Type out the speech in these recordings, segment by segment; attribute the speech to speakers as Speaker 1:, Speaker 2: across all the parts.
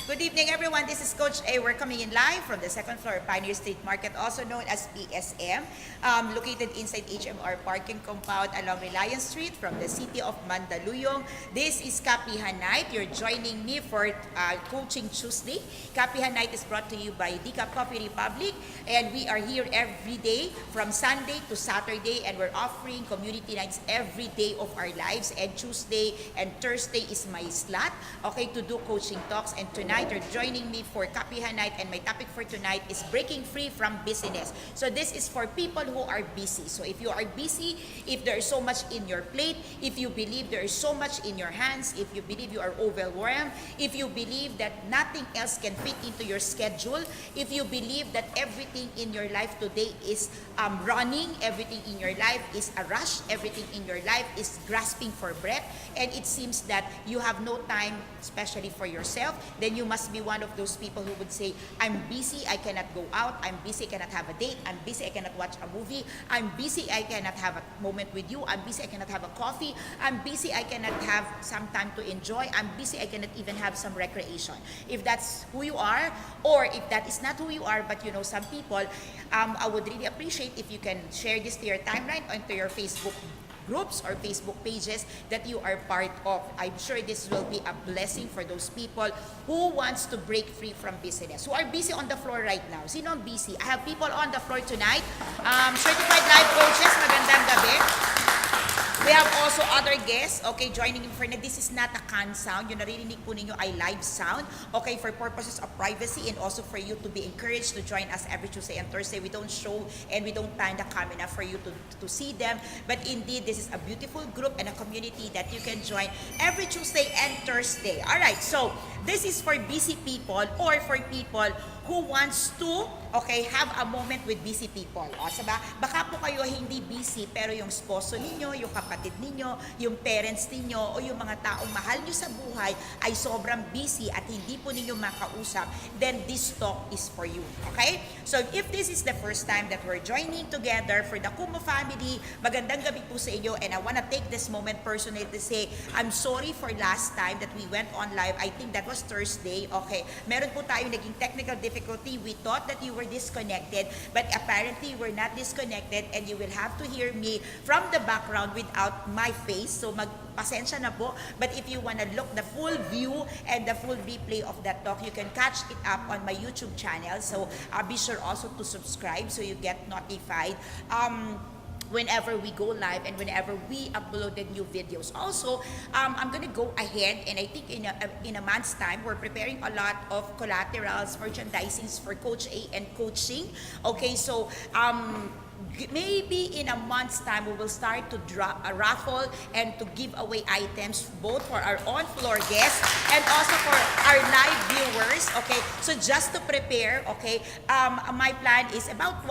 Speaker 1: Good evening, everyone. This is Coach A. We're coming in live from the second floor of Pioneer Street Market, also known as PSM, located inside HMR parking compound along Reliance Street from the city of Mandaluyong. This is Kapehan Night. You're joining me for Coaching Tuesday. Kapehan Night is brought to you by Decaf Coffee Republic, and we are here every day from Sunday to Saturday, and we're offering community nights every day of our lives. And Tuesday and Thursday is my slot, okay, to do coaching talks. And tonight, you're joining me for Kapehan Night, and my topic for tonight is breaking free from busyness. So this is for people who are busy. So if you are busy, if there is so much in your plate, if you believe there is so much in your hands, if you believe you are overwhelmed, if you believe that nothing else can fit into your schedule, if you believe that everything in your life today is running, everything in your life is a rush, everything in your life is grasping for breath, and it seems that you have no time, especially for yourself, then you must be one of those people who would say, I'm busy, I cannot go out, I'm busy, I cannot have a date, I'm busy, I cannot watch a movie, I'm busy, I cannot have a moment with you, I'm busy, I cannot have a coffee, I'm busy, I cannot have some time to enjoy, I'm busy, I cannot even have some recreation. If that's who you are, or if that is not who you are, but you know some people, I would really appreciate if you can share this to your timeline or to your Facebook groups or Facebook pages that you are part of. I'm sure this will be a blessing for those people who wants to break free from busyness, who are busy on the floor right now. Sino ang busy? I have people on the floor tonight. Certified life coaches, magandang gabi. We have also other guests, okay, joining in for na. This is not a can sound. Yung naririnig po ninyo ay live sound, okay, for purposes of privacy and also for you to be encouraged to join us every Tuesday and Thursday. We don't show and we don't time the camera for you to see them. But indeed, this is a beautiful group and a community that you can join every Tuesday and Thursday. All right, so this is for busy people or for people who wants to, okay, have a moment with busy people. O, sabi, baka po kayo hindi busy, pero yung sposo ninyo, yung kapatid ninyo, yung parents ninyo, o yung mga taong mahal nyo sa buhay ay sobrang busy at hindi po ninyo makausap, then this talk is for you. Okay? So, if this is the first time that we're joining together for the Kumo family, magandang gabi po sa inyo, and I wanna take this moment personally to say, I'm sorry for last time that we went on live. I think that was Thursday. Okay. Meron po tayong naging technical difficulty. We thought that you were disconnected, but apparently we're not disconnected, and you will have to hear me from the background without my face. So magpasensya na po. But if you wanna look the full view and the full replay of that talk, you can catch it up on my YouTube channel. So be sure also to subscribe so you get notified whenever we go live and whenever we uploaded new videos. Also, I'm gonna go ahead, and I think in a month's time, we're preparing a lot of collaterals, merchandisings for Coach A and coaching. Okay, so maybe in a month's time, we will start to drop a raffle and to give away items both for our on-floor guests and also for our live viewers. Okay, so just to prepare, okay, my plan is about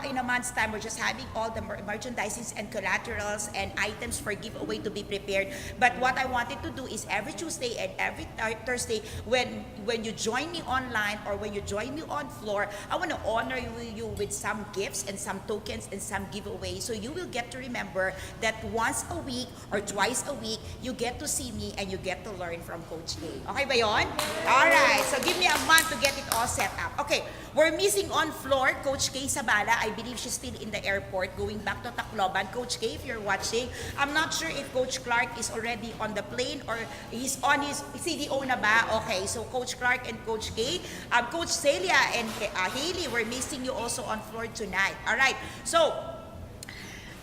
Speaker 1: in a month's time, we're just having all the merchandisings and collaterals and items for giveaway to be prepared. But what I wanted to do is every Tuesday and every Thursday, when you join me online or when you join me on floor, I want to honor you with some gifts and some tokens and some giveaways, so you will get to remember that once a week or twice a week, you get to see me and you get to learn from Coach A. Okay ba yun? Alright, so give me a month to get it all set up. Okay, we're missing on floor Coach K Sabala. I believe she's still in the airport going back to Tacloban. Coach K, if you're watching, I'm not sure if Coach Clark is already on the plane or he's on his CDO na ba? Okay, so Coach Clark and Coach K, Coach Celia and Haley, we're missing you also on floor tonight. Alright, so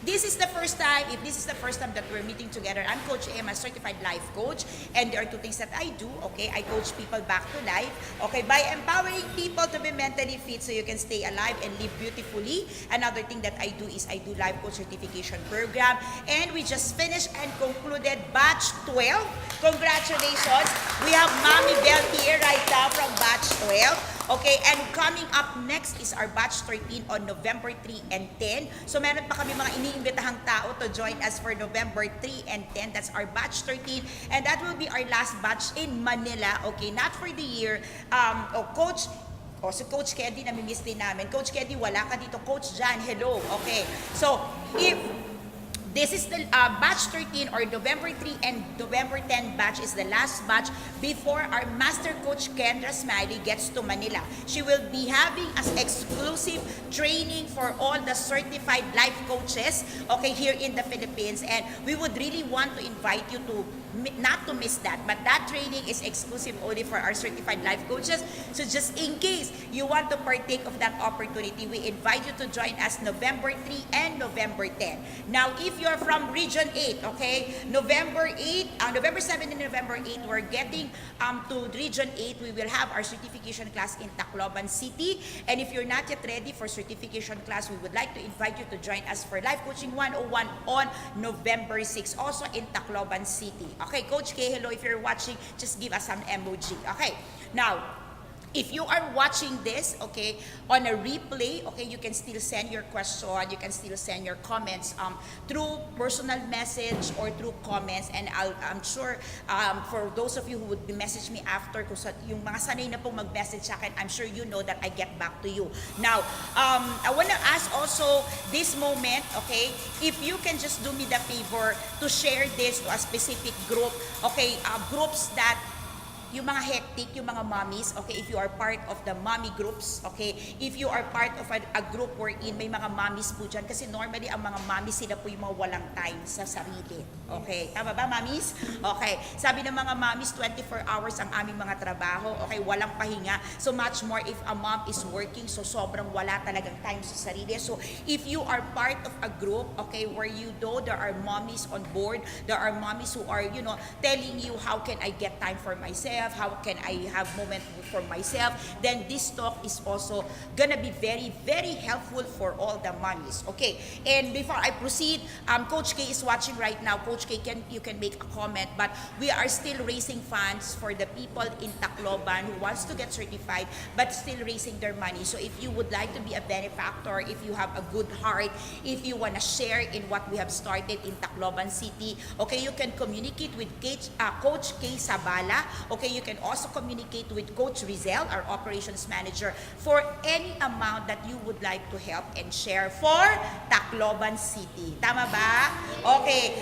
Speaker 1: this is the first time, if this is the first time that we're meeting together, I'm Coach A, I'm a certified life coach, and there are two things that I do, okay? I coach people back to life, okay, by empowering people to be mentally fit so you can stay alive and live beautifully. Another thing that I do is I do life coach certification program, and we just finished and concluded batch 12. Congratulations! We have Mommy Bell here right now from batch 12. Okay, and coming up next is our batch 13 on November 3 and 10. So meron pa kami mga iniimbitahang tao to join us for November 3 and 10. That's our batch 13. And that will be our last batch in Manila. Okay, not for the year. Coach, si Coach Keddy, namimiss din namin. Coach Keddy, wala ka dito. Coach Jan, hello. Okay, so if This is the batch 13 or November 3 and November 10 batch is the last batch before our Master Coach Kendra Smiley gets to Manila. She will be having as exclusive training for all the certified life coaches, okay, here in the Philippines. And we would really want to invite you to not to miss that, but that training is exclusive only for our certified life coaches. So just in case you want to partake of that opportunity, we invite you to join us November 3 and November 10. Now, if you're from Region 8, okay, November 7 and November 8, we're getting to Region 8. We will have our certification class in Tacloban City. And if you're not yet ready for certification class, we would like to invite you to join us for Life Coaching 101 on November 6, also in Tacloban City. Okay, Coach K, hello. If you're watching, just give us some emoji. Okay, now, if you are watching this, okay, on a replay, okay, you can still send your question, you can still send your comments through personal message or through comments, and I'm sure for those of you who would message me after, kung yung mga sanay na pong mag-message sa akin, I'm sure you know that I get back to you. Now, I want to ask also this moment, okay, if you can just do me the favor to share this to a specific group, okay, groups that yung mga hectic, yung mga mommies, okay, if you are part of the mommy groups, okay, if you are part of a group wherein may mga mommies po dyan, kasi normally ang mga mommies sila po yung mga walang time sa sarili, okay, tama ba mommies? Okay, sabi ng mga mommies, 24 hours ang aming mga trabaho, okay, walang pahinga, so much more if a mom is working, so sobrang wala talagang time sa sarili. So if you are part of a group, okay, where you know there are mommies on board, there are mommies who are, you know, telling you how can I get time for myself, how can I have moment for myself, then this talk is also gonna be very, very helpful for all the mommies. Okay, and before I proceed, Coach K is watching right now. Coach K, you can make a comment, but we are still raising funds for the people in Tacloban who wants to get certified, but still raising their money. So if you would like to be a benefactor, if you have a good heart, if you wanna share in what we have started in Tacloban City, okay, you can communicate with Coach K Sabala. Okay, you can also communicate with Coach Rizel, our operations manager, for any amount that you would like to help and share for Tacloban City. Tama ba? Okay.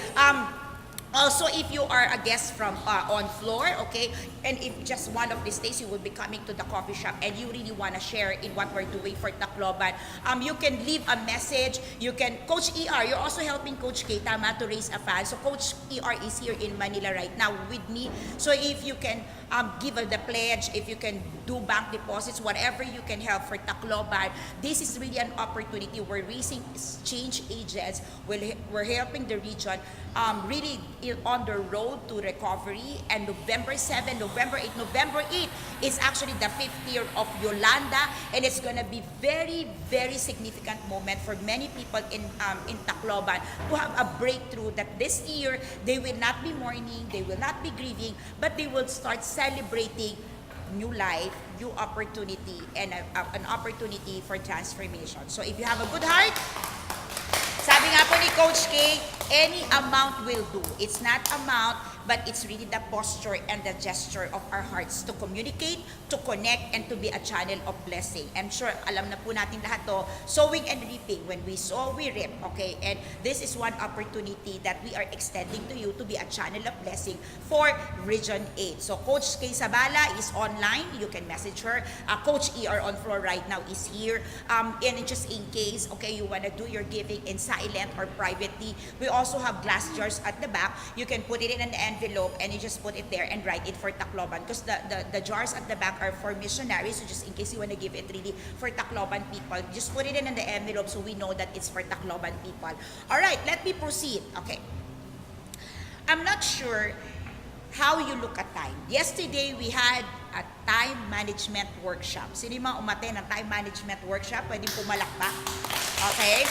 Speaker 1: Also, if you are a guest from on floor, okay, and if just one of these days you will be coming to the coffee shop and you really want to share in what we're doing for Tacloban, you can leave a message. You can, Coach ER, you're also helping Coach K, tama, to raise a fund. So Coach ER is here in Manila right now with me. So if you can give the pledge, if you can do bank deposits, whatever you can help for Tacloban, this is really an opportunity. We're raising change agents. We're helping the region really on the road to recovery. And November 7, November 8, November 8 is actually the 5th year of Yolanda, and it's gonna be very, very significant moment for many people in Tacloban to have a breakthrough that this year they will not be mourning, they will not be grieving, but they will start celebrating new life, new opportunity, and an opportunity for transformation. So if you have a good heart, sabi nga po ni Coach K, any amount will do. It's not amount, but it's really the posture and the gesture of our hearts to communicate, to connect, and to be a channel of blessing. I'm sure alam na po natin lahat to, sowing and reaping. When we sow, we reap, okay? And this is one opportunity that we are extending to you to be a channel of blessing for Region 8. So Coach K Sabala is online. You can message her. Coach ER on floor right now is here. And just in case, okay, you want to do your giving in silent or privately, we also have glass jars at the back. You can put it in an envelope and you just put it there and write it for Tacloban, because the jars at the back are for missionaries. So just in case you want to give it really for Tacloban people, just put it in the envelope so we know that it's for Tacloban people. All right, let me proceed. Okay, I'm not sure how you look at time. Yesterday we had a time management workshop. Sino yung mga umaten ng time management workshop? Pwedeng pumalakpak. Okay.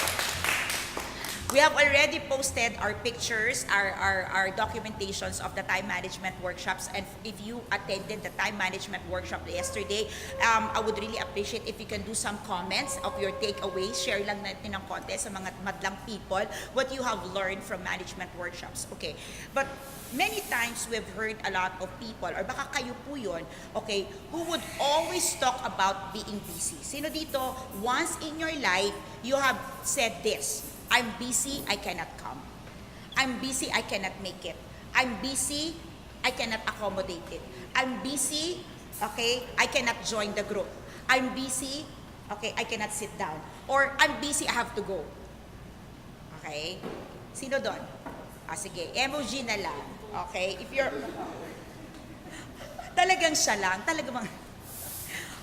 Speaker 1: We have already posted our pictures, our documentations of the time management workshops. And if you attended the time management workshop yesterday, I would really appreciate if you can do some comments of your takeaways. Share lang natin ng konti sa mga madlang people what you have learned from management workshops. Okay, but many times we've heard a lot of people, or baka kayo po yun, okay, who would always talk about being busy. Sino dito, once in your life, you have said this, I'm busy, I cannot come. I'm busy, I cannot make it. I'm busy, I cannot accommodate it. I'm busy, okay, I cannot join the group. I'm busy, okay, I cannot sit down. Or I'm busy, I have to go. Okay? Sino doon? Sige, emoji na lang. Okay? If you're... Talagang siya lang. Talagang...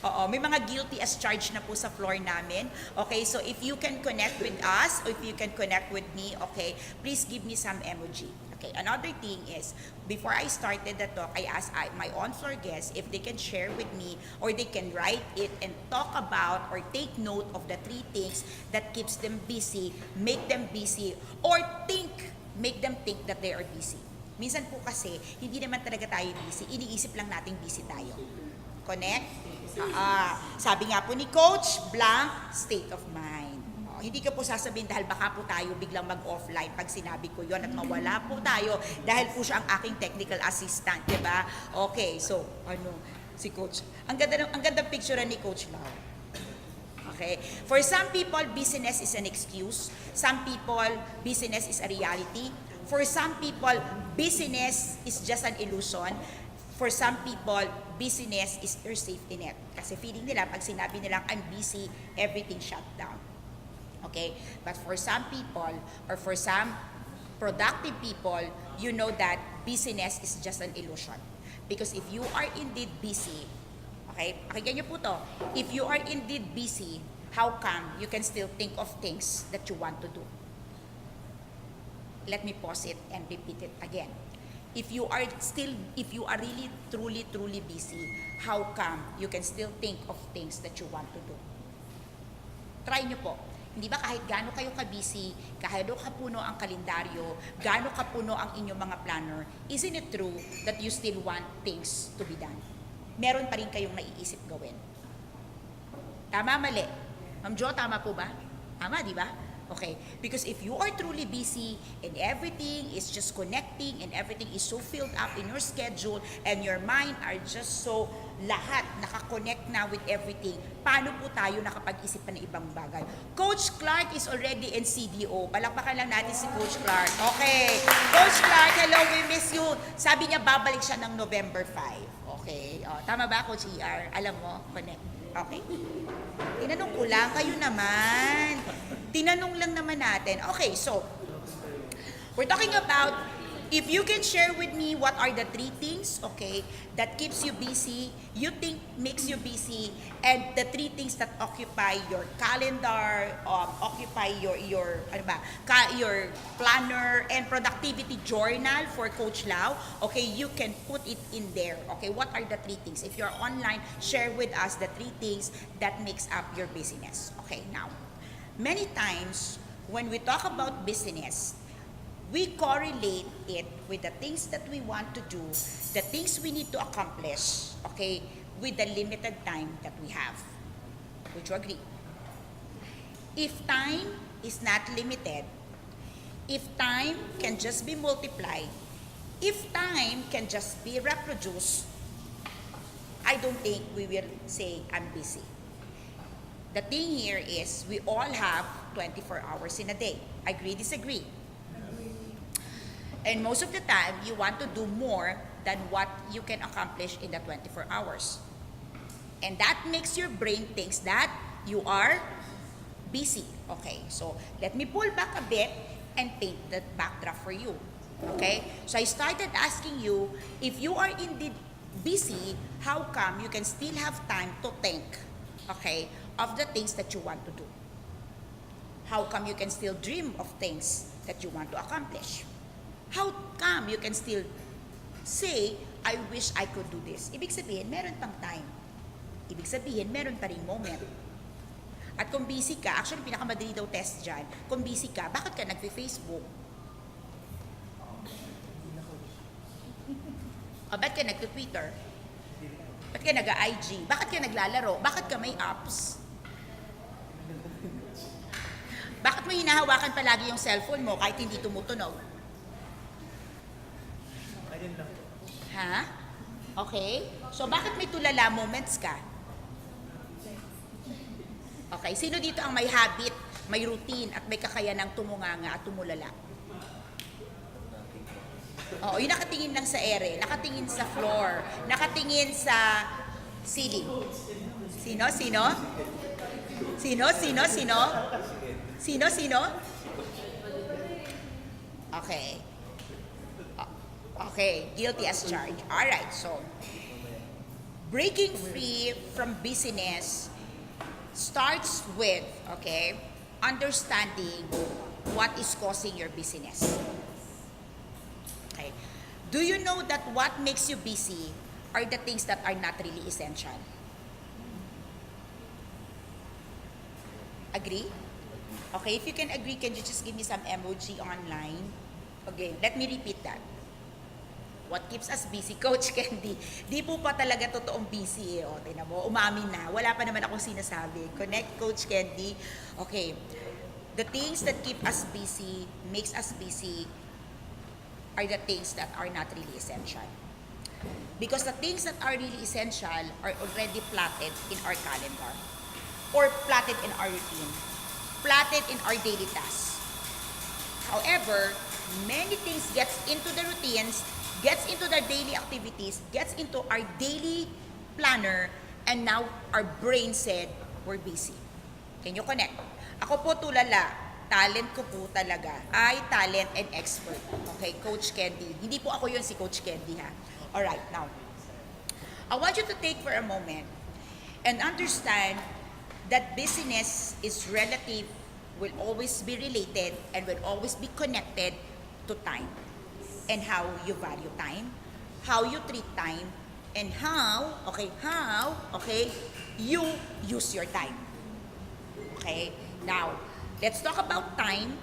Speaker 1: Oo, may mga guilty as charged na po sa floor namin. Okay, so if you can connect with us, or if you can connect with me, okay, please give me some emoji. Okay, another thing is, before I started the talk, I asked my on-floor guests if they can share with me or they can write it and talk about or take note of the 3 things that keeps them busy, make them busy, or make them think that they are busy. Minsan po kasi, hindi naman talaga tayo busy, iniisip lang natin busy tayo. Connect? Sabi nga po ni Coach, blank state of mind. Hindi ka po sasabihin dahil baka po tayo biglang mag-offline pag sinabi ko yon at mawala po tayo dahil po siya ang aking technical assistant, di ba? Okay, so, si Coach. Ang ganda picture ni Coach Lau. Okay? For some people, busyness is an excuse. Some people, busyness is a reality. For some people, busyness is just an illusion. For some people, busyness is their safety net. Kasi feeling nila, pag sinabi nilang, I'm busy, everything shut down. Okay? But for some people, or for some productive people, you know that busyness is just an illusion. Because if you are indeed busy, okay, pakinggan niyo po to, if you are indeed busy, how come you can still think of things that you want to do? Let me pause it and repeat it again. If you are really, truly busy, how come you can still think of things that you want to do? Try nyo po. Hindi ba kahit gaano kayo ka-busy, kahit kapuno ang kalendaryo, gaano kapuno ang inyong mga planner, isn't it true that you still want things to be done? Meron pa rin kayong naiisip gawin. Tama, mali? Ma'am Jo, tama po ba? Tama, di ba? Okay, because if you are truly busy and everything is just connecting and everything is so filled up in your schedule and your mind are just so lahat nakakonect na with everything, paano po tayo nakapag-isip pa ng ibang bagay? Coach Clark is already in CDO. Palakpakan lang natin si Coach Clark. Okay, Coach Clark, hello, we miss you. Sabi niya babalik siya ng November 5. Okay, tama ba Coach ER? Alam mo, connect. Okay. Tinanong ko lang, kayo naman. Tinanong lang naman natin. Okay, so, we're talking about, if you can share with me what are the 3 things, okay, that keeps you busy, you think makes you busy, and the 3 things that occupy your calendar, occupy your planner and productivity journal for Coach Lau, okay, you can put it in there. Okay, what are the 3 things? If you're online, share with us the 3 things that makes up your busyness. Okay, now, many times when we talk about busyness, we correlate it with the things that we want to do, the things we need to accomplish, okay, with the limited time that we have. Would you agree? If time is not limited, if time can just be multiplied, if time can just be reproduced, I don't think we will say I'm busy. The thing here is we all have 24 hours in a day. Agree, disagree? And most of the time, you want to do more than what you can accomplish in the 24 hours. And that makes your brain thinks that you are busy. Okay, so let me pull back a bit and paint that backdrop for you. Okay, so I started asking you, if you are indeed busy, how come you can still have time to think, okay, of the things that you want to do? How come you can still dream of things that you want to accomplish? How come you can still say, I wish I could do this? Ibig sabihin, meron pang time. Ibig sabihin, meron pa rin moment. At kung busy ka, actually pinakamadali daw test dyan, kung busy ka, bakit ka nagpe-Facebook? O ba't ka nagpe-Twitter? Ba't ka nag-IG? Bakit ka naglalaro? Bakit ka may apps? Bakit mo hinahawakan palagi yung cellphone mo kahit hindi tumutunog? Ha? Okay? So, bakit may tulala moments ka? Okay, sino dito ang may habit, may routine, at may kakayanang tumunganga at tumulala? Oo, yung nakatingin lang sa ere, nakatingin sa floor, nakatingin sa ceiling. Sino? Sino? Sino? Sino? Sino? Sino? Sino? Okay. Okay, guilty as charged. Alright, so, breaking free from busyness starts with, okay, understanding what is causing your busyness. Okay. Do you know that what makes you busy are the things that are not really essential? Agree? Okay, if you can agree, can you just give me some emoji online? Okay, let me repeat that. What keeps us busy? Coach Candy, di po pa talaga totoong busy eh. O, tingnan mo, umamin na. Wala pa naman akong sinasabi. Connect, Coach Candy. Okay, the things that keep us busy, makes us busy, are the things that are not really essential. Because the things that are really essential are already plotted in our calendar. Or plotted in our routine. Plotted in our daily tasks. However, many things gets into the routines, gets into the daily activities, gets into our daily planner, and now our brain said, we're busy. Can you connect? Ako po tulala, talent ko po talaga ay talent and expert. Okay, Coach Candy. Hindi po ako yun si Coach Candy ha. Alright, now, I want you to take for a moment and understand that busyness is relative, will always be related, and will always be connected to time. And how you value time, how you treat time, and how, you use your time. Okay, now, let's talk about time,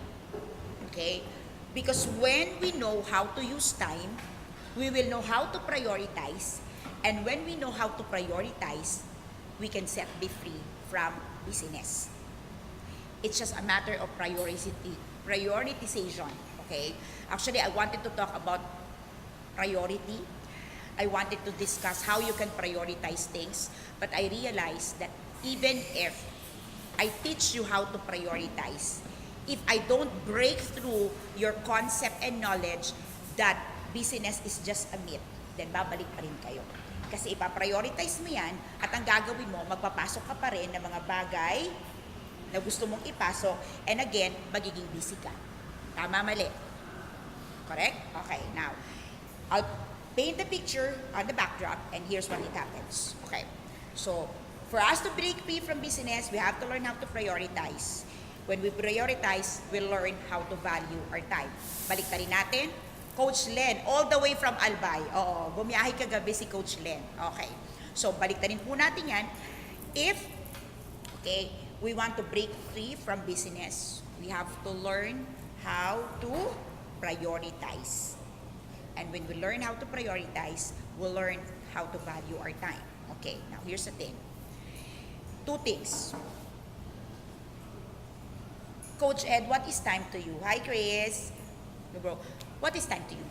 Speaker 1: okay, because when we know how to use time, we will know how to prioritize, and when we know how to prioritize, we can be free from busyness. It's just a matter of prioritization. Okay? Actually, I wanted to talk about priority. I wanted to discuss how you can prioritize things, but I realized that even if I teach you how to prioritize, if I don't break through your concept and knowledge that busyness is just a myth, then babalik pa rin kayo. Kasi ipaprioritize mo yan at ang gagawin mo, magpapasok ka pa rin ng mga bagay na gusto mong ipasok, and again, magiging busy ka. Tama, mali? Correct? Okay, now, I'll paint the picture on the backdrop, and here's what it happens. Okay, so, for us to break free from busyness, we have to learn how to prioritize. When we prioritize, we learn how to value our time. Balik ta rin natin, Coach Len, all the way from Albay. Oo, bumiyahe kagabi si Coach Len. Okay. So, balik na rin po natin yan. If, okay, we want to break free from busyness, we have to learn how to prioritize. And when we learn how to prioritize, we'll learn how to value our time. Okay, now here's the thing. Two things. Coach Ed, what is time to you? Hi, Chris. Bro, what is time to you?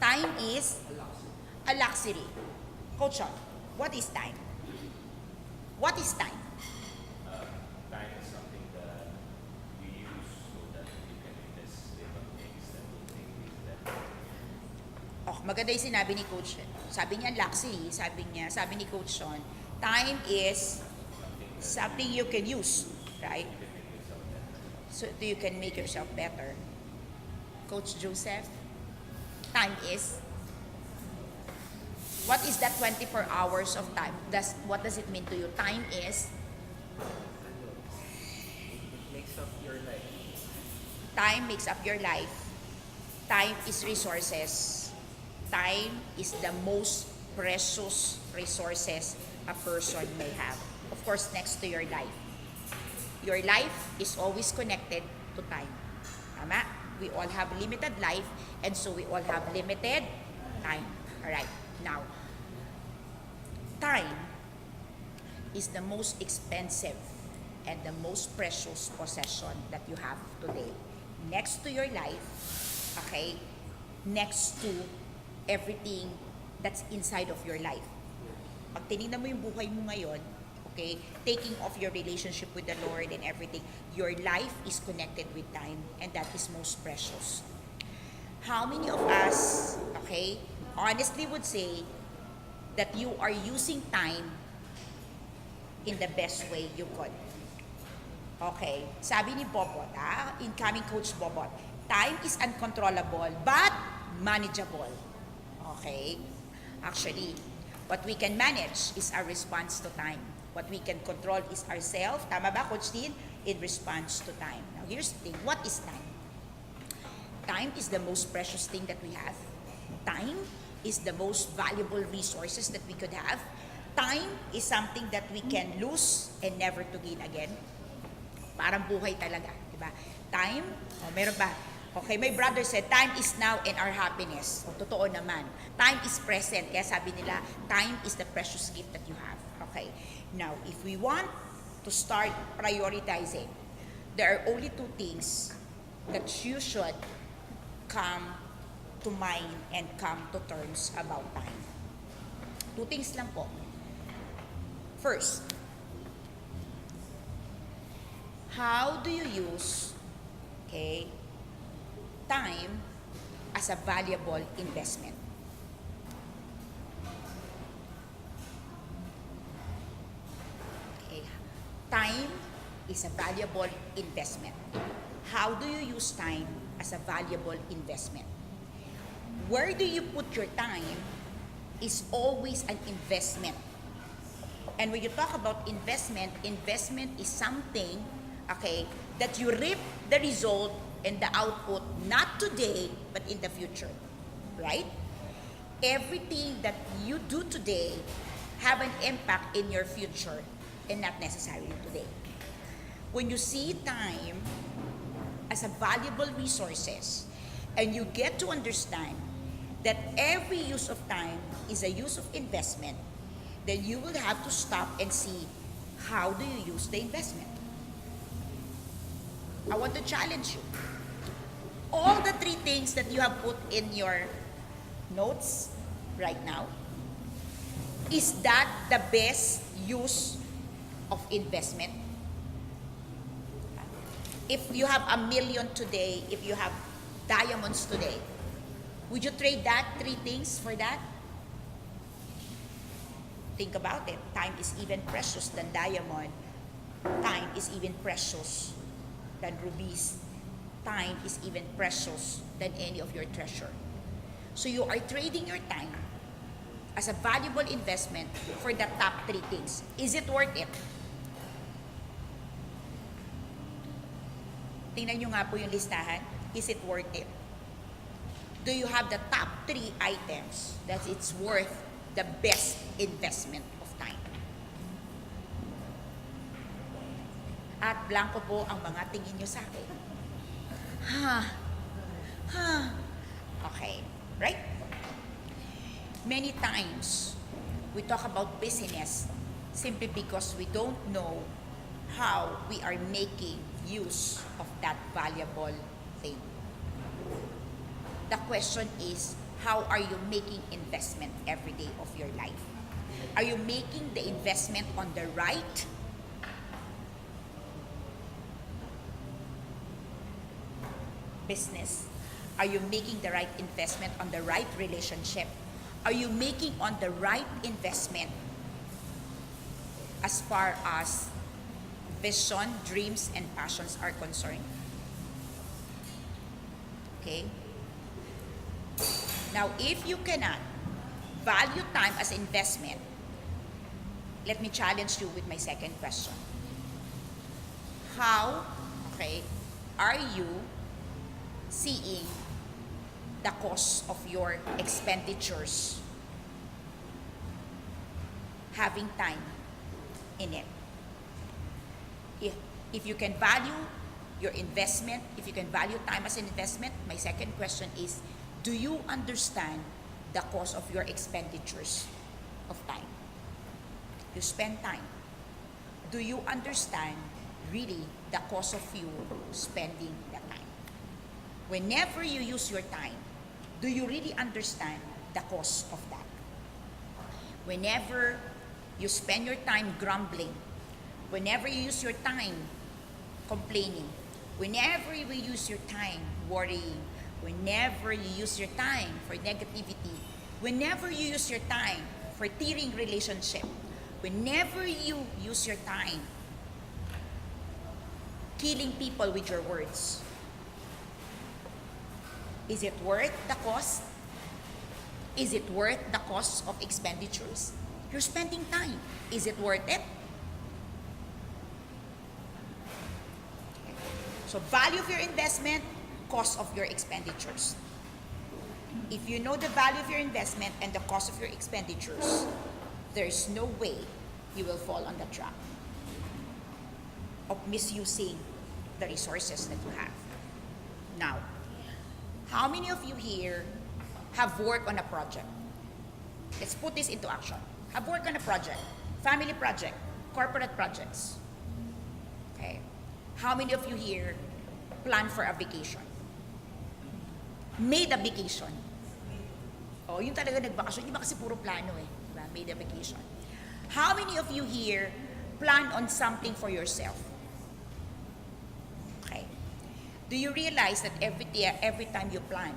Speaker 1: Time is a luxury. Coach Sean, what is time? What is time?
Speaker 2: Time is something that we use so that we can invest on things that we think is better.
Speaker 1: Oh, maganda yung sinabi ni Coach. Sabi niya luxury, sabi ni Coach Sean, time is something you can use, right? So you can make yourself better. Coach Joseph, time is, what is that 24 hours of time? What does it mean to you? Time is?
Speaker 3: Makes up your life.
Speaker 1: Time makes up your life. Time is resources. Time is the most precious resources a person may have. Of course, next to your life. Your life is always connected to time. Tama? We all have limited life, and so we all have limited time. Alright, now, time is the most expensive and the most precious possession that you have today. Next to your life, okay? Next to everything that's inside of your life. Pag tinignan mo yung buhay mo ngayon, okay, taking off your relationship with the Lord and everything, your life is connected with time, and that is most precious. How many of us, okay, honestly would say that you are using time in the best way you could? Okay, sabi ni Bobot, incoming coach Bobot, time is uncontrollable but manageable. Okay, actually, what we can manage is our response to time. What we can control is ourselves. Tama ba, Coach Dean? In response to time. Now, here's the thing. What is time? Time is the most precious thing that we have. Time is the most valuable resources that we could have. Time is something that we can lose and never to gain again. Parang buhay talaga, di ba? Time, meron ba? Okay, my brother said, time is now and our happiness. Totoo naman. Time is present. Kaya sabi nila, time is the precious gift that you have. Okay. Now, if we want to start prioritizing, there are only two things that you should come to mind and come to terms about time. Two things lang po. First, how do you use, okay, time as a valuable investment? Okay, time is a valuable investment. How do you use time as a valuable investment? Where do you put your time is always an investment. And when you talk about investment, investment is something, okay, that you reap the result and the output not today but in the future, right? Everything that you do today have an impact in your future and not necessarily today. When you see time as a valuable resources and you get to understand that every use of time is a use of investment, then you will have to stop and see, how do you use the investment? I want to challenge you. All the three things that you have put in your notes right now, is that the best use of investment? If you have $1 million today, if you have diamonds today, would you trade that three things for that? Think about it. Time is even precious than diamond. Time is even precious than rubies. Time is even precious than any of your treasure. So you are trading your time as a valuable investment for the top three things. Is it worth it? Tingnan nyo nga po yung listahan. Is it worth it? Do you have the top three items that it's worth the best investment of time? At blanco po ang mga tingin nyo sa akin. Okay, right? Many times, we talk about business simply because we don't know how we are making use of that valuable thing. The question is, how are you making investment every day of your life? Are you making the investment on the right business? Are you making the right investment on the right relationship? Are you making on the right investment as far as vision, dreams, and passions are concerned? Okay? Now, if you cannot value time as investment, let me challenge you with my second question. How, okay, are you seeing the cost of your expenditures having time in it? If you can value your investment, if you can value time as an investment, my second question is, do you understand the cost of your expenditures of time? You spend time. Do you understand really the cost of you spending the time? Whenever you use your time, do you really understand the cost of that? Whenever you spend your time grumbling, whenever you use your time complaining, whenever you use your time worrying, whenever you use your time for negativity, whenever you use your time for tearing relationship, whenever you use your time killing people with your words, is it worth the cost? Is it worth the cost of expenditures? You're spending time. Is it worth it? So value of your investment, cost of your expenditures. If you know the value of your investment and the cost of your expenditures, there's no way you will fall on the trap of misusing the resources that you have. Now, how many of you here have worked on a project? Let's put this into action. Have worked on a project, family project, corporate projects. Okay. How many of you here plan for a vacation? Made a vacation. Oh, yun talaga nagbakasyon. Iba kasi puro plano eh. Diba? Made a vacation. How many of you here plan on something for yourself? Okay. Do you realize that every time you plan,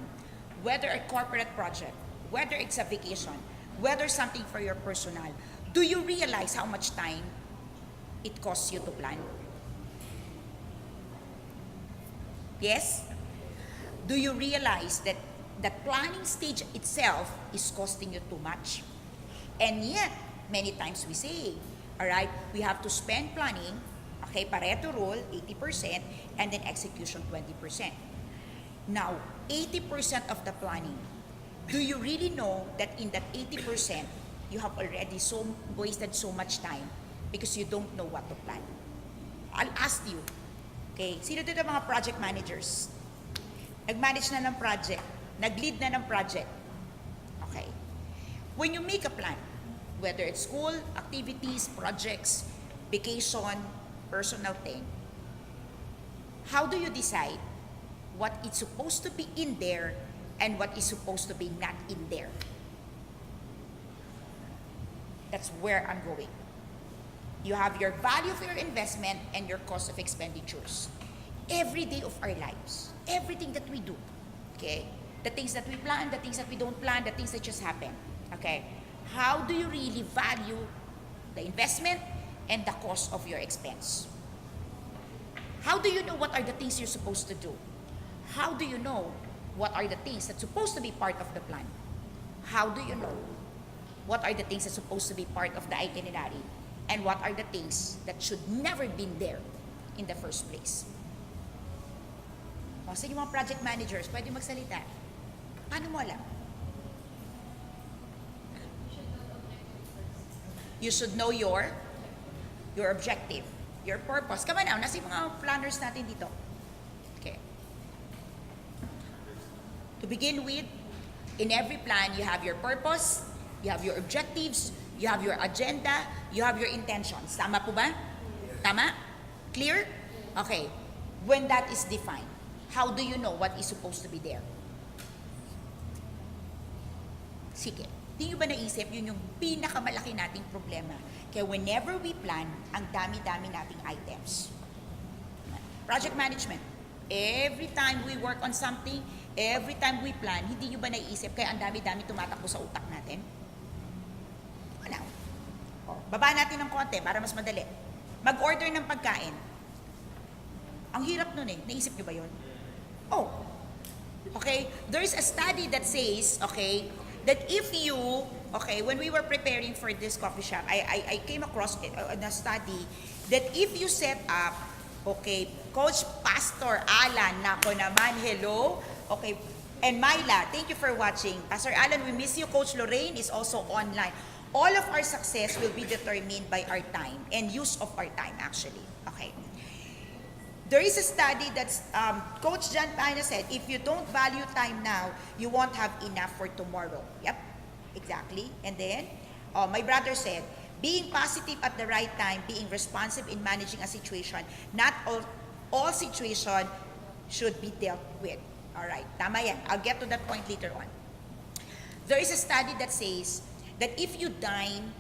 Speaker 1: whether a corporate project, whether it's a vacation, whether something for your personal, do you realize how much time it costs you to plan? Yes? Do you realize that the planning stage itself is costing you too much? And yet, many times we say, all right, we have to spend planning, okay, Pareto rule, 80%, and then execution, 20%. Now, 80% of the planning, do you really know that in that 80%, you have already wasted so much time because you don't know what to plan? I'll ask you, okay, sino dito mga project managers? Nag-manage na ng project, nag-lead na ng project. Okay. When you make a plan, whether it's school, activities, projects, vacation, personal thing, how do you decide what is supposed to be in there and what is supposed to be not in there? That's where I'm going. You have your value of your investment and your cost of expenditures. Every day of our lives, everything that we do, okay? The things that we plan, the things that we don't plan, the things that just happen, okay? How do you really value the investment and the cost of your expense? How do you know what are the things you're supposed to do? How do you know what are the things that's supposed to be part of the plan? How do you know what are the things that's supposed to be part of the itinerary? And what are the things that should never been there in the first place? O, sa mga project managers, pwede magsalita. Paano mo alam? You should know your objective, your purpose. Come on now, nasa yung mga planners natin dito. Okay. To begin with, in every plan, you have your purpose, you have your objectives, you have your agenda, you have your intentions. Tama po ba? Tama? Clear? Okay. When that is defined, how do you know what is supposed to be there? Sige. Di nyo ba naisip, yun yung pinakamalaki nating problema. Kaya whenever we plan, ang dami-dami nating items. Project management. Every time we work on something, every time we plan, hindi nyo ba naisip, kaya ang dami-dami tumatakbo sa utak natin? Wala. Baba natin ng konti para mas madali. Mag-order ng pagkain. Ang hirap nun eh. Naisip nyo ba yun? Oh. Okay? There is a study that says, okay, that if you, okay, when we were preparing for this coffee shop, I came across a study that if you set up, okay, Coach Pastor Alan, nako naman, hello, okay, and Myla, thank you for watching. Pastor Alan, we miss you. Coach Lorraine is also online. All of our success will be determined by our time and use of our time, actually. Okay. There is a study that's, Coach John Pana said, if you don't value time now, you won't have enough for tomorrow. Yep, exactly. And then, my brother said, being positive at the right time, being responsive in managing a situation, not all situation should be dealt with. All right, tama yan. I'll get to that point later on. There is a study that says that if you dine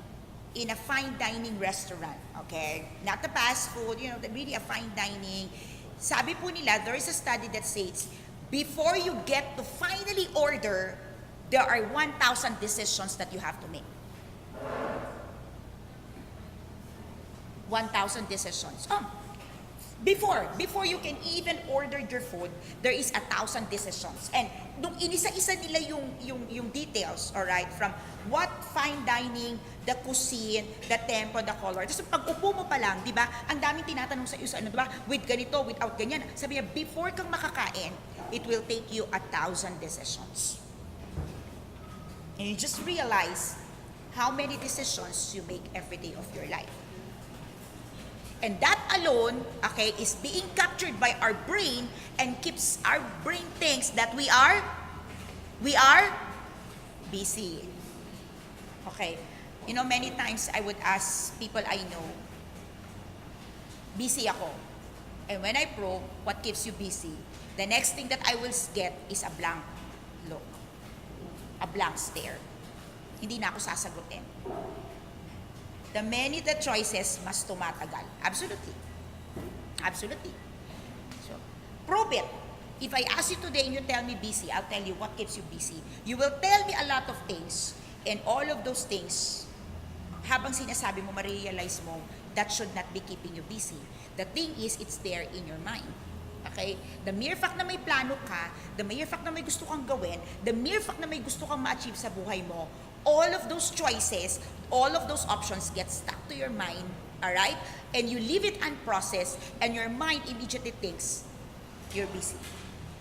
Speaker 1: in a fine dining restaurant, okay? Not the fast food, really a fine dining. Sabi po nila, there is a study that says, before you get to finally order, there are 1,000 decisions that you have to make. 1,000 decisions. Before you can even order your food, there is 1,000 decisions. And nung inisa-isa nila yung details, alright, from what fine dining, the cuisine, the tempo, the color. Tapos pag upo mo pa lang, di ba, ang daming tinatanong sa iyo sa ano, di ba, with ganito, without ganyan. Sabi niya, before kang makakain, it will take you 1,000 decisions. And you just realize how many decisions you make every day of your life. And that alone, okay, is being captured by our brain and keeps our brain thinks that we are busy. Okay. Many times I would ask people I know, busy ako. And when I probe what keeps you busy, the next thing that I will get is a blank look. A blank stare. Hindi na ako sasagutin. The many the choices mas tumatagal. Absolutely. Absolutely. So, prove it. If I ask you today and you tell me busy, I'll tell you what keeps you busy. You will tell me a lot of things, and all of those things, habang sinasabi mo, ma-realize mo, that should not be keeping you busy. The thing is, it's there in your mind. Okay? The mere fact na may plano ka, the mere fact na may gusto kang gawin, the mere fact na may gusto kang ma-achieve sa buhay mo, all of those choices, all of those options get stuck to your mind, alright? And you leave it unprocessed, and your mind immediately thinks, you're busy.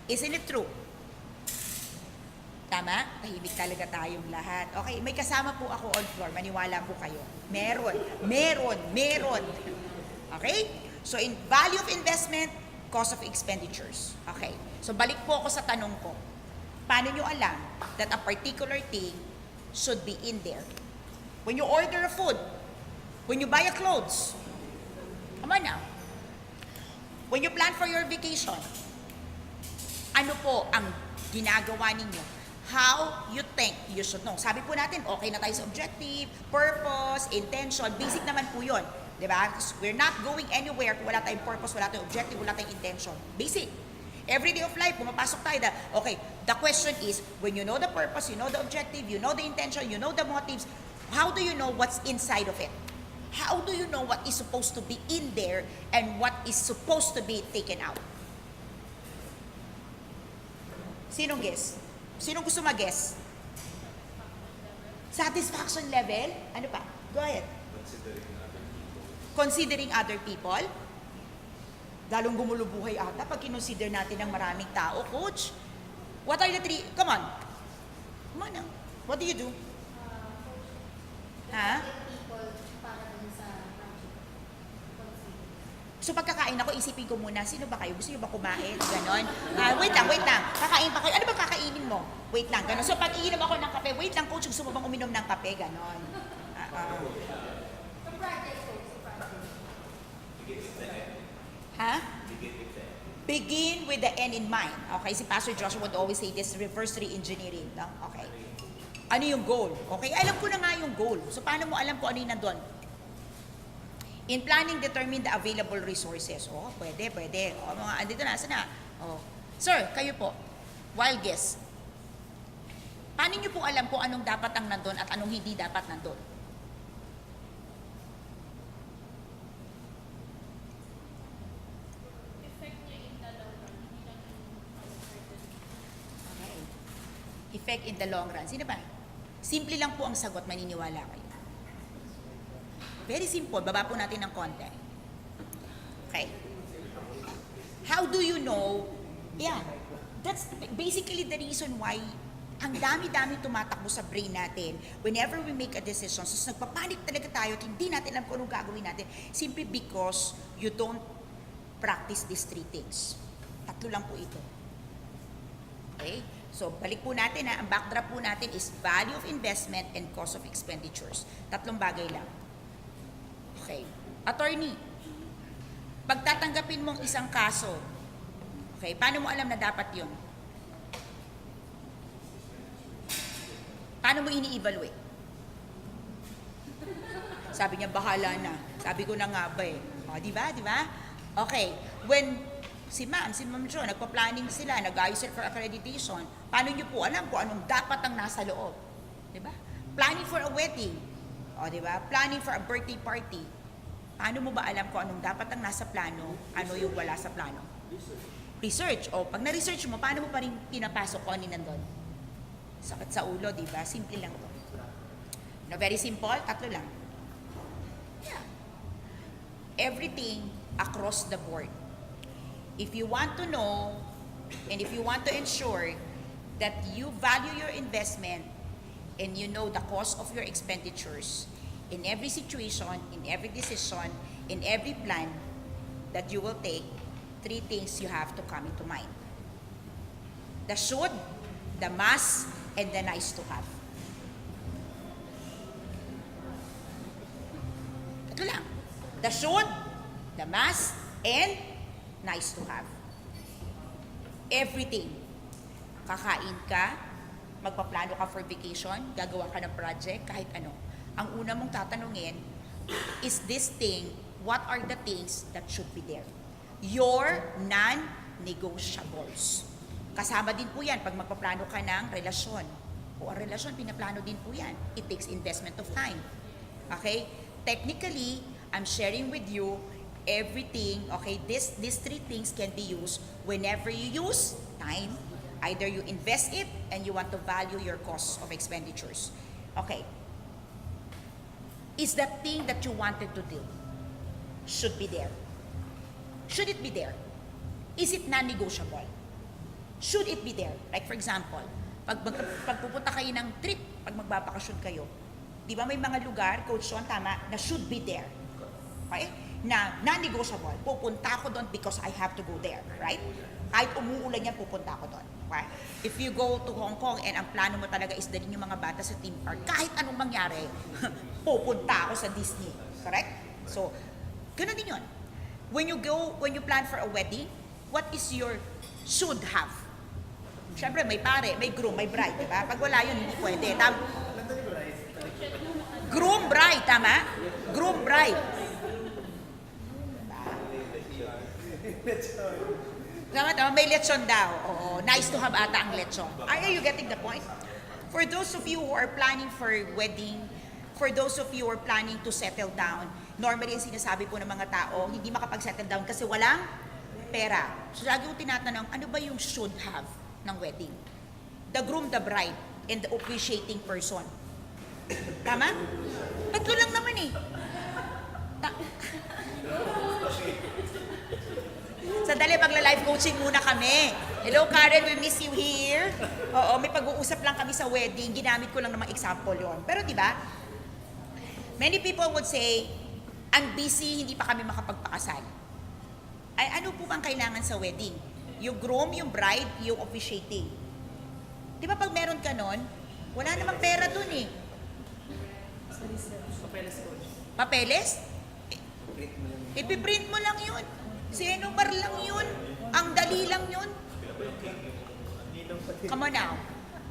Speaker 1: Isn't it true? Tama? Tahimik talaga tayong lahat. Okay, may kasama po ako on floor. Maniwala po kayo. Meron. Okay? So, in value of investment, cost of expenditures. Okay. So, balik po ako sa tanong ko. Paano nyo alam that a particular thing should be in there? When you order a food, when you buy a clothes, come on now. When you plan for your vacation, ano po ang ginagawa ninyo? How you think you should know. Sabi po natin, okay na tayo sa objective, purpose, intention, basic naman po yun. Diba? We're not going anywhere kung wala tayong purpose, wala tayong objective, wala tayong intention. Basic. Every day of life, pumapasok tayo okay, the question is, when you know the purpose, you know the objective, you know the intention, you know the motives, how do you know what's inside of it? How do you know what is supposed to be in there and what is supposed to be taken out? Sinong guess? Sinong gusto mag-guess? Satisfaction level? Ano pa? Go ahead. Considering other people? Lalong gumulubuhay ata pag kinonsider natin ng maraming tao, coach. What are the three? Come on. Come on now. What do you do? Ha? So pagkakain ako, isipin ko muna, sino ba kayo? Gusto nyo ba kumain? Ganon. Wait lang. Kakain pa kayo. Ano ba kakainin mo? Wait lang, ganon. So pag iinom ako ng kape, wait lang coach, gusto mo bang uminom ng kape? Ganon. Ha? Begin with the end in mind. Okay, si Pastor Joshua would always say this, reverse re-engineering. No? Okay. Ano yung goal? Okay, alam ko na nga yung goal. So paano mo alam kung ano yung nandun? In planning, determine the available resources. Oh, pwede. Oh, mga andito na, asa na? Oh. Sir, kayo po, wild guess. Paano nyo po alam kung anong dapat ang nandun at anong hindi dapat nandun? Okay. Effect in the long run. Sino ba? Simple lang po ang sagot, maniniwala kayo. Very simple. Baba po natin ng konti. Okay. How do you know? Yeah. That's basically the reason why ang dami-dami tumatakbo sa brain natin whenever we make a decision. So, nagpapanik talaga tayo at hindi natin alam kung anong gagawin natin simply because you don't practice these three things. Tatlo lang po ito. Okay? So, balik po natin ang backdrop po natin is value of investment and cost of expenditures. Tatlong bagay lang. Okay. Attorney, pagtatanggapin mong isang kaso, okay, paano mo alam na dapat yun? Paano mo ini-evaluate? Sabi niya, bahala na. Sabi ko na nga ba eh. O, di ba? Di ba? Okay. When si Ma'am Jo, nagpa-planning sila, nag-ayos sila for accreditation, paano niyo po alam kung anong dapat ang nasa loob? Di ba? Planning for a wedding. O, di ba? Planning for a birthday party. Paano mo ba alam kung anong dapat ang nasa plano, ano yung wala sa plano? Research. O, pag na-research mo, paano mo pa rin pinapasok kung ano nandun? Sakit sa ulo, di ba? Simple lang to. No, very simple, tatlo lang. Yeah. Everything across the board. If you want to know, and if you want to ensure that you value your investment, and you know the cost of your expenditures, in every situation, in every decision, in every plan that you will take, three things you have to come into mind. The should, the must, and the nice to have. Ito lang. The should, the must, and nice to have. Everything. Kakain ka, magpaplano ka for vacation, gagawa ka ng project, kahit ano. Ang una mong tatanungin, is this thing, what are the things that should be there? Your non-negotiables. Kasama din po yan pag magpaplano ka ng relasyon. O ang relasyon, pinaplano din po yan. It takes investment of time. Okay? Technically, I'm sharing with you everything, okay? These three things can be used whenever you use time. Either you invest it and you want to value your costs of expenditures. Okay. Is that thing that you wanted to do should be there? Should it be there? Is it non-negotiable? Should it be there? Like for example, pag pupunta kayo ng trip, pag magbabakasyon kayo, di ba may mga lugar, Coach Sean, tama, na should be there. Okay? Na non-negotiable. Pupunta ako doon because I have to go there. Right? Kahit umuulan yan, pupunta ako doon. Okay? If you go to Hong Kong and ang plano mo talaga is dalhin yung mga bata sa theme park, kahit anong mangyari, pupunta ako sa Disney. Correct? So, ganoon din yun. When you plan for a wedding, what is your should have? Siyempre, may pare, may groom, may bride, di ba? Pag wala yun, hindi pwede. Groom, bride, tama? Groom, bride. Tama, may lechon daw. Oo, nice to have ata ang lechon. Are you getting the point? For those of you who are planning for wedding, for those of you who are planning to settle down, normally yung sinasabi po ng mga tao, hindi makapag-settle down kasi walang pera. So lagi ko tinatanong, ano ba yung should have ng wedding? The groom, the bride, and the officiating person. Tama? Tatlo lang naman eh. Sandali, magla-life coaching muna kami. Hello, Karen, we miss you here. Oo, may pag-uusap lang kami sa wedding. Ginamit ko lang namang example yon. Pero di ba, many people would say, ang busy, hindi pa kami makapagpakasal. Ay, ano po bang kailangan sa wedding? Yung groom, yung bride, yung officiating. Di ba pag meron ka nun, wala namang pera dun eh.
Speaker 3: Papeles, coach.
Speaker 1: Papeles? Ipiprint mo lang yun. Sinubar lang yun. Ang dali lang yun. Come on now.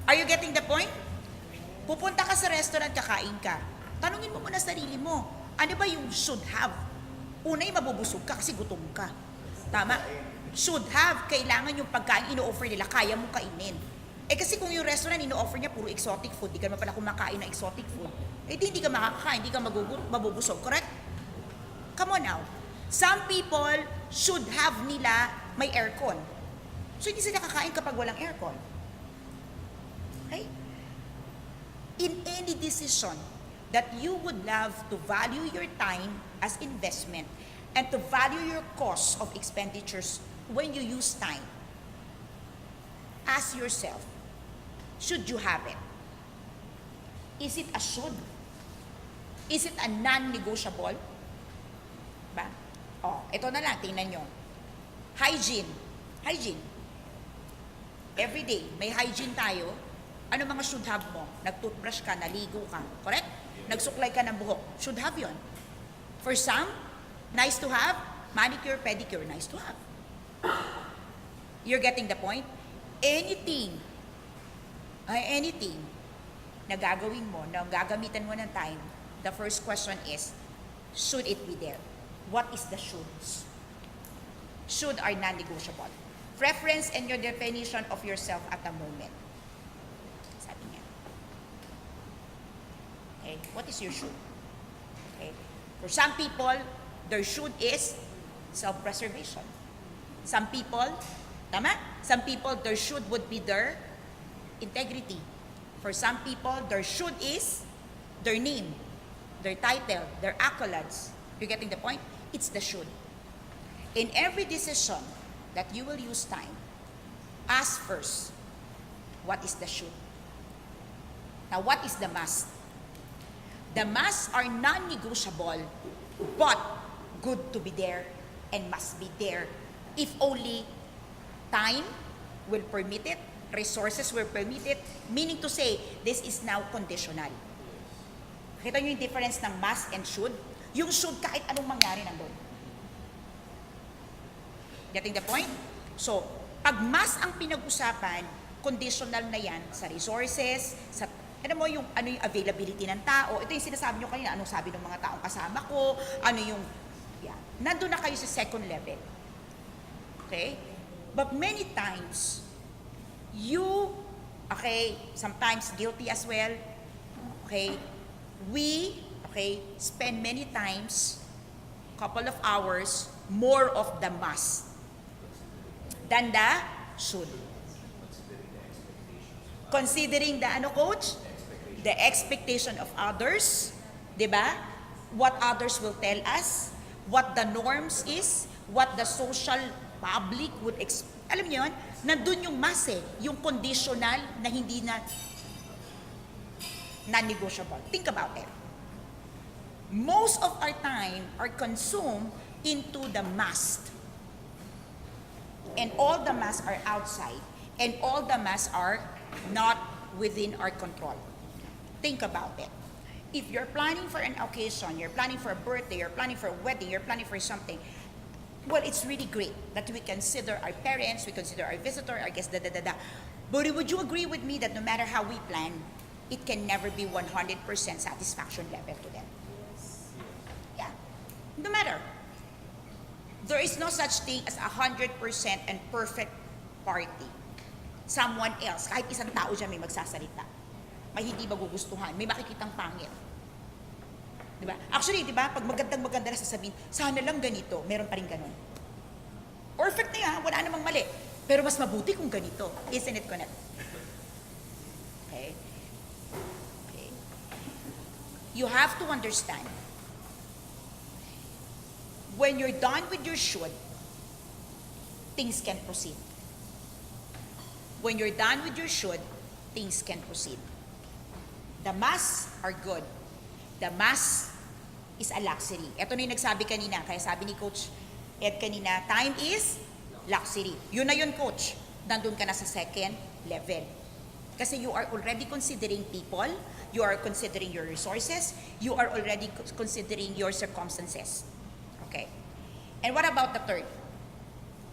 Speaker 1: Are you getting the point? Pupunta ka sa restaurant, kakain ka. Tanungin mo muna sarili mo, ano ba yung should have? Una, mabubusog ka kasi gutom ka. Tama? Should have, kailangan yung pagkain ino-offer nila, kaya mo kainin. Eh kasi kung yung restaurant ino-offer niya puro exotic food, di ka naman pala kumakain ng exotic food, eh di hindi ka makakakain, hindi ka mabubusog, correct? Come on now. Some people should have nila may aircon. So hindi sila kakain kapag walang aircon. Okay? In any decision that you would love to value your time as investment and to value your cost of expenditures when you use time, ask yourself, should you have it? Is it a should? Is it a non-negotiable? Ba? Oh, ito na lang, tingnan nyo. Hygiene. Hygiene. Every day, may hygiene tayo. Ano mga should have mo? Nag-toothbrush ka, naligo ka. Correct? Nagsuklay ka ng buhok. Should have yon. For some, nice to have. Manicure, pedicure, nice to have. You're getting the point? Anything na gagawin mo, na gagamitan mo ng time, the first question is, should it be there? What is the shoulds? Should are non-negotiable. Preference and your definition of yourself at the moment. Sabi niya. Okay, what is your should? Okay. For some people, their should is self-preservation. Some people, tama? Some people, their should would be their integrity. For some people, their should is their name, their title, their accolades. You're getting the point? It's the should. In every decision that you will use time, ask first, what is the should? Now, what is the must? The must are non-negotiable, but good to be there and must be there if only time will permit it, resources will permit it, meaning to say, this is now conditional. Kita nyo yung difference ng must and should? Yung should, kahit anong mangyari nandun. Getting the point? So, pag must ang pinag-usapan, conditional na yan sa resources, sa, ano mo yung, ano yung availability ng tao. Ito yung sinasabi nyo kanina, anong sabi ng mga taong kasama ko, ano yung, yeah. Nandun na kayo sa second level. Okay? But many times, you, okay, sometimes guilty as well, okay, we, okay, spend many times, couple of hours, more of the must than the should. Considering the, ano coach? The expectation of others, di ba? What others will tell us, what the norms is, what the social public would alam niyo yun, nandun yung mas yung conditional na hindi na non-negotiable. Think about it. Most of our time are consumed into the must. And all the must are outside. And all the must are not within our control. Think about it. If you're planning for an occasion, you're planning for a birthday, you're planning for a wedding, you're planning for something, well, it's really great that we consider our parents, we consider our visitor, our guests, da. But would you agree with me that no matter how we plan, it can never be 100% satisfaction level to them? Yeah. No matter. There is no such thing as 100% and perfect party. Someone else, kahit isang tao dyan may magsasalita, may hindi magugustuhan, may makikitang pangit. Diba? Actually, diba, pag magandang-maganda na sasabihin, sana lang ganito, meron pa rin ganun. Perfect na yan, wala namang mali. Pero mas mabuti kung ganito. Isn't it correct? Okay? Okay. You have to understand, when you're done with your should, things can proceed. When you're done with your should, things can proceed. The must are good. The must is a luxury. Ito na yung nagsabi kanina, kaya sabi ni Coach Ed kanina, time is luxury. Yun na yun, Coach. Nandun ka na sa second level. Kasi you are already considering people, you are considering your resources, you are already considering your circumstances. Okay. And what about the third?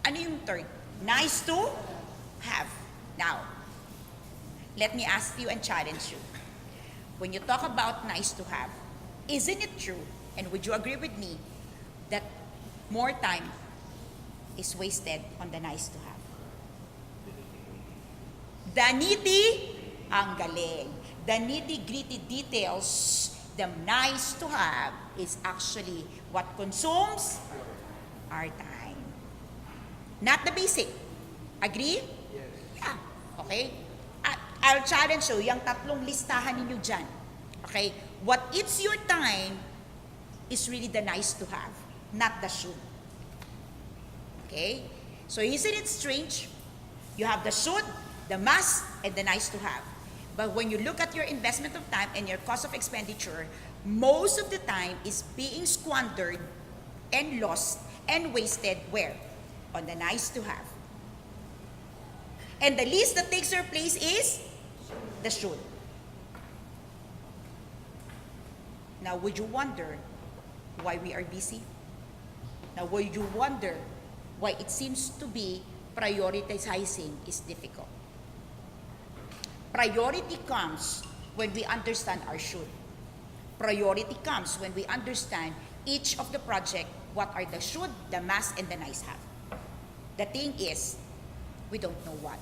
Speaker 1: Ano yung third? Nice to have. Now, let me ask you and challenge you. When you talk about nice to have, isn't it true, and would you agree with me, that more time is wasted on the nice to have? The nitty, ang galing. The nitty-gritty details, the nice to have, is actually what consumes our time. Not the basic. Agree?
Speaker 3: Yes.
Speaker 1: Yeah. Okay? I'll challenge you, yung tatlong listahan ninyo dyan. Okay? What eats your time is really the nice to have, not the should. Okay? So isn't it strange? You have the should, the must, and the nice to have. But when you look at your investment of time and your cost of expenditure, most of the time is being squandered and lost and wasted where? On the nice to have. And the least that takes your place is the should. Now, would you wonder why we are busy? Now, would you wonder why it seems to be prioritizing is difficult? Priority comes when we understand our should. Priority comes when we understand each of the project, what are the should, the must, and the nice have. The thing is, we don't know what.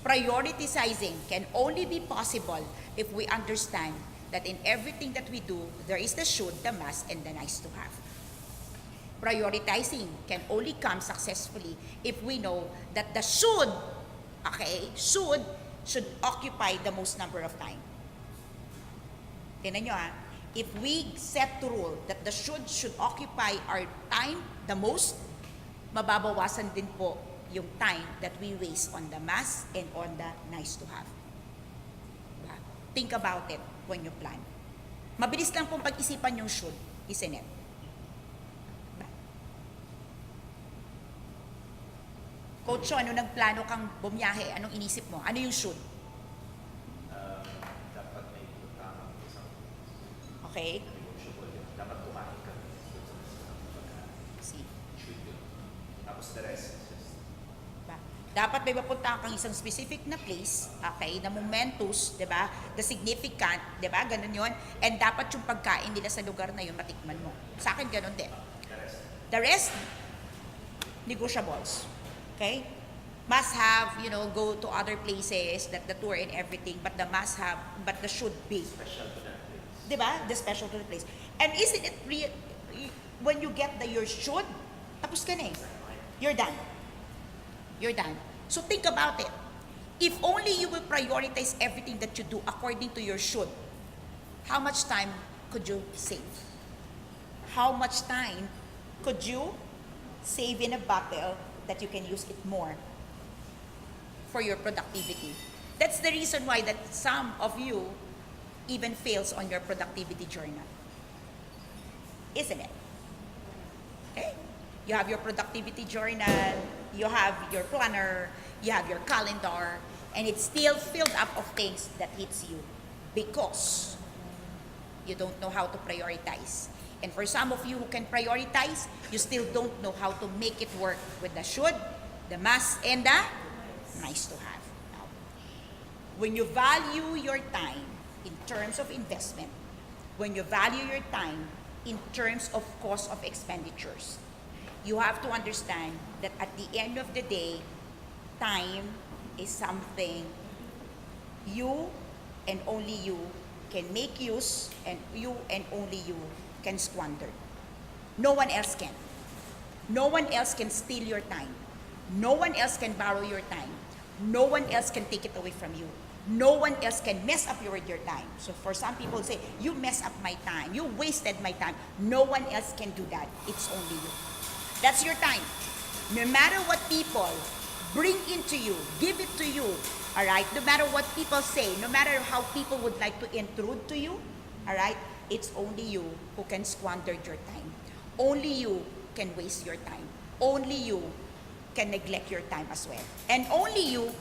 Speaker 1: Prioritizing can only be possible if we understand that in everything that we do, there is the should, the must, and the nice to have. Prioritizing can only come successfully if we know that the should, okay, should occupy the most number of time. Tingnan nyo ha, if we set the rule that the should occupy our time the most, mababawasan din po yung time that we waste on the must and on the nice to have. Diba? Think about it when you plan. Mabilis lang pong pag-isipan yung should, isn't it? Diba? Coach, ano nagplano kang bumiyahe? Anong inisip mo? Ano yung should?
Speaker 2: Dapat may tamang isang
Speaker 1: Okay?
Speaker 2: negotiable yun. Dapat kumain ka dun sa pagkain.
Speaker 1: See.
Speaker 2: Should yun. Tapos the rest is just
Speaker 1: Diba? Dapat may mapunta kang isang specific na place, okay, na momentous, 'di ba? The significant, 'di ba? Ganun 'yon. And dapat yung pagkain nila sa lugar na 'yon matikman mo. Sa akin ganun din.
Speaker 2: the rest.
Speaker 1: The rest negotiables. Okay? Must have, go to other places, that the tour and everything, but the must have, but the should be.
Speaker 2: Special to that place.
Speaker 1: 'Di ba? The special to the place. And isn't it real when you get the your should, tapos ka na eh. You're done. You're done. So think about it. If only you will prioritize everything that you do according to your should, how much time could you save? How much time could you save in a battle that you can use it more for your productivity? That's the reason why that some of you even fails on your productivity journal. Isn't it? Okay? You have your productivity journal, you have your planner, you have your calendar, and it's still filled up of things that hits you because you don't know how to prioritize. And for some of you who can prioritize, you still don't know how to make it work with the should, the must, and the nice to have. Now, when you value your time in terms of investment, when you value your time in terms of cost of expenditures, you have to understand that at the end of the day, time is something you and only you can make use, and you and only you can squander. No one else can. No one else can steal your time. No one else can borrow your time. No one else can take it away from you. No one else can mess up your time. So for some people say, you mess up my time. You wasted my time. No one else can do that. It's only you. That's your time. No matter what people bring into you, give it to you, all right? No matter what people say, no matter how people would like to intrude to you, all right? It's only you who can squander your time. Only you can waste your time. Only you can neglect your time as well. And only you,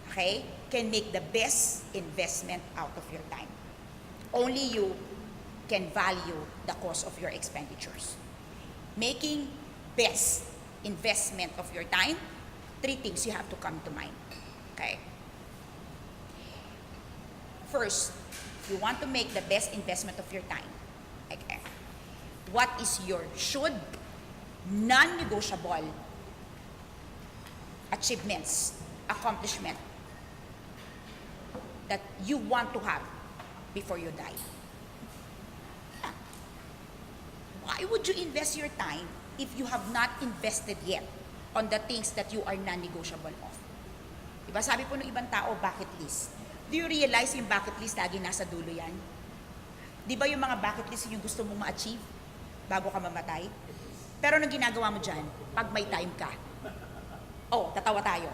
Speaker 1: okay, can make the best investment out of your time. Only you can value the cost of your expenditures. Making best investment of your time, 3 things you have to come to mind. Okay? First, if you want to make the best investment of your time, okay, what is your should, non-negotiable achievements, accomplishment that you want to have before you die? Why would you invest your time if you have not invested yet on the things that you are non-negotiable of? Diba sabi po ng ibang tao, bucket list. Do you realize yung bucket list lagi nasa dulo yan? Di ba yung mga bucket list yung gusto mong ma-achieve bago ka mamatay? Pero anong ginagawa mo dyan pag may time ka? Oh, tatawa tayo.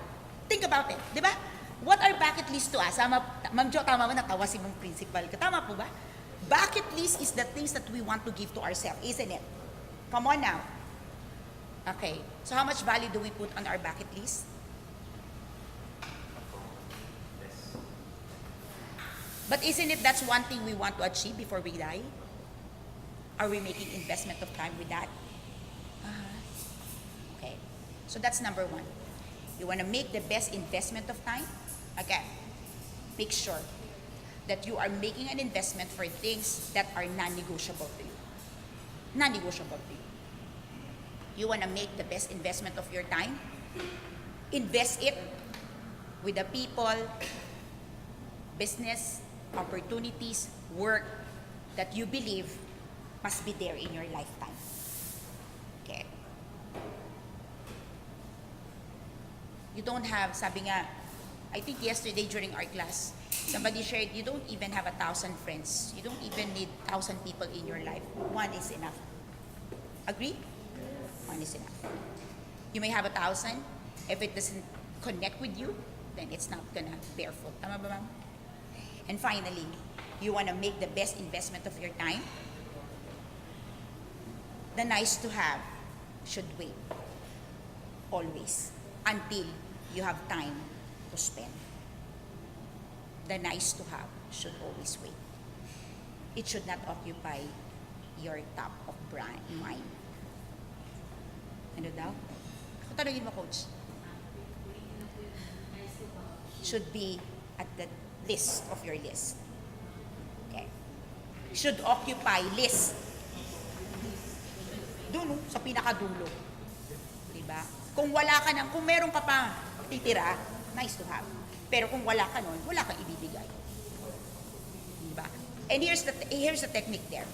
Speaker 1: Think about it, di ba? What are bucket list to us? Ma'am Jo, tama ba natawa si mong principal? Tama po ba? Bucket list is the things that we want to give to ourselves, isn't it? Come on now. Okay, so how much value do we put on our bucket list?
Speaker 2: Yes.
Speaker 1: But isn't it that's one thing we want to achieve before we die? Are we making investment of time with that? Okay, so that's number 1. You want to make the best investment of time? Okay, make sure that you are making an investment for things that are non-negotiable to you. Non-negotiable to you. You want to make the best investment of your time? Invest it with the people, business, opportunities, work that you believe must be there in your lifetime. Okay? You don't have, sabi nga, I think yesterday during our class, somebody shared, you don't even have 1,000 friends. You don't even need 1,000 people in your life. One is enough. Agree? One is enough. You may have 1,000. If it doesn't connect with you, then it's not gonna bear fruit. Tama ba, ma'am? And finally, you wanna make the best investment of your time? The nice to have should wait. Always. Until you have time to spend. The nice to have should always wait. It should not occupy your top of mind. Ano daw? Ako tanongin mo, coach. Should be at the list of your list. Okay. Should occupy list. Doon, sa pinakadulo. Diba? Kung wala ka nang, kung meron ka pa titira, nice to have. Pero kung wala ka nun, wala kang ibibigay. Diba? And here's the technique there.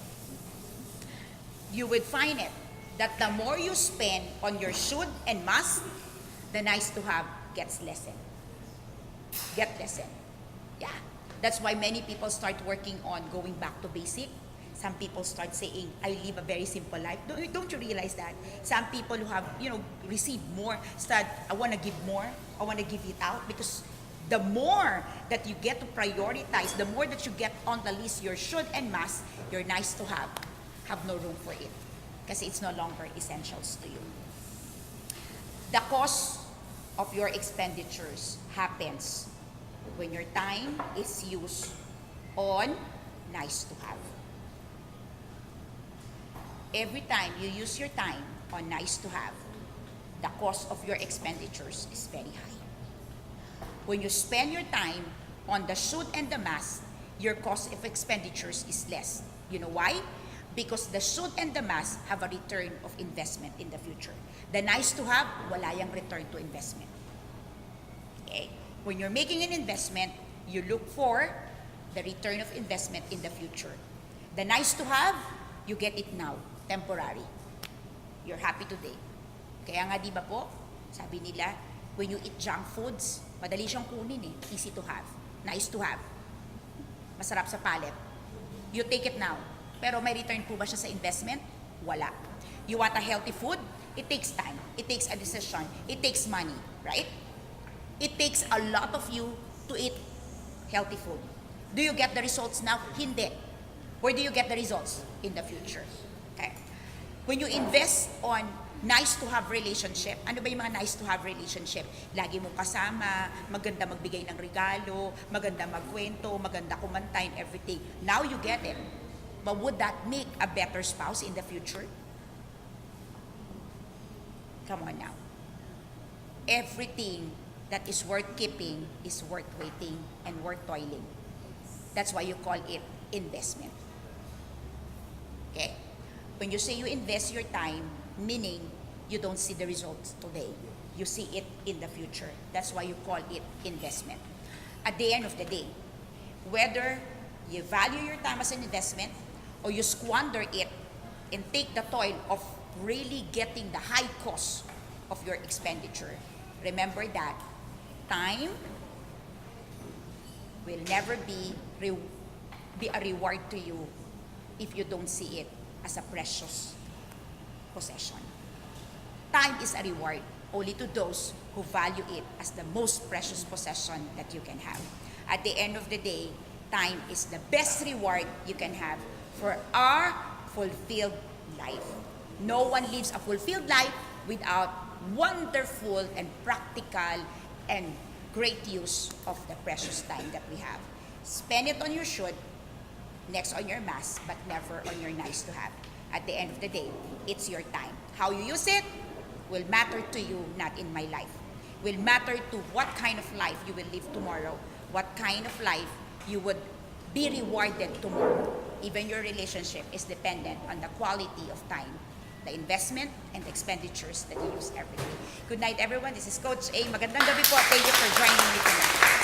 Speaker 1: You would find it that the more you spend on your should and must, the nice to have gets lessened. Get lessened. Yeah. That's why many people start working on going back to basic. Some people start saying, I live a very simple life. Don't you realize that? Some people who have, received more, start, I want to give more. I want to give it out. Because the more that you get to prioritize, the more that you get on the list, your should and must, your nice to have no room for it. Kasi it's no longer essentials to you. The cost of your expenditures happens when your time is used on nice to have. Every time you use your time on nice to have, the cost of your expenditures is very high. When you spend your time on the should and the must, your cost of expenditures is less. You know why? Because the should and the must have a return of investment in the future. The nice to have, wala yang return to investment. Okay? When you're making an investment, you look for the return of investment in the future. The nice to have, you get it now, temporary. You're happy today. Kaya nga di ba po, sabi nila, when you eat junk foods, madali siyang kunin eh, easy to have, nice to have, masarap sa palate. You take it now. Pero may return po ba siya sa investment? Wala. You want a healthy food? It takes time. It takes a decision. It takes money, right? It takes a lot of you to eat healthy food. Do you get the results now? Hindi. Where do you get the results? In the future. Okay. When you invest on nice to have relationship, ano ba yung mga nice to have relationship? Lagi mong kasama, maganda magbigay ng regalo, maganda magkwento, maganda kumanta and everything. Now you get it. But would that make a better spouse in the future? Come on now. Everything that is worth keeping is worth waiting and worth toiling. That's why you call it investment. Okay? When you say you invest your time, meaning you don't see the results today. You see it in the future. That's why you call it investment. At the end of the day, whether you value your time as an investment or you squander it and take the toil of really getting the high cost of your expenditure, remember that time will never be a reward to you if you don't see it as a precious possession. Time is a reward only to those who value it as the most precious possession that you can have. At the end of the day, time is the best reward you can have for our fulfilled life. No one lives a fulfilled life without wonderful and practical and great use of the precious time that we have. Spend it on your should, next on your must, but never on your nice to have. At the end of the day, it's your time. How you use it will matter to you, not in my life. Will matter to what kind of life you will live tomorrow, what kind of life you would be rewarded tomorrow. Even your relationship is dependent on the quality of time, the investment, and the expenditures that you use every day. Good night, everyone. This is Coach A. Magandang gabi po. Thank you for joining me tonight.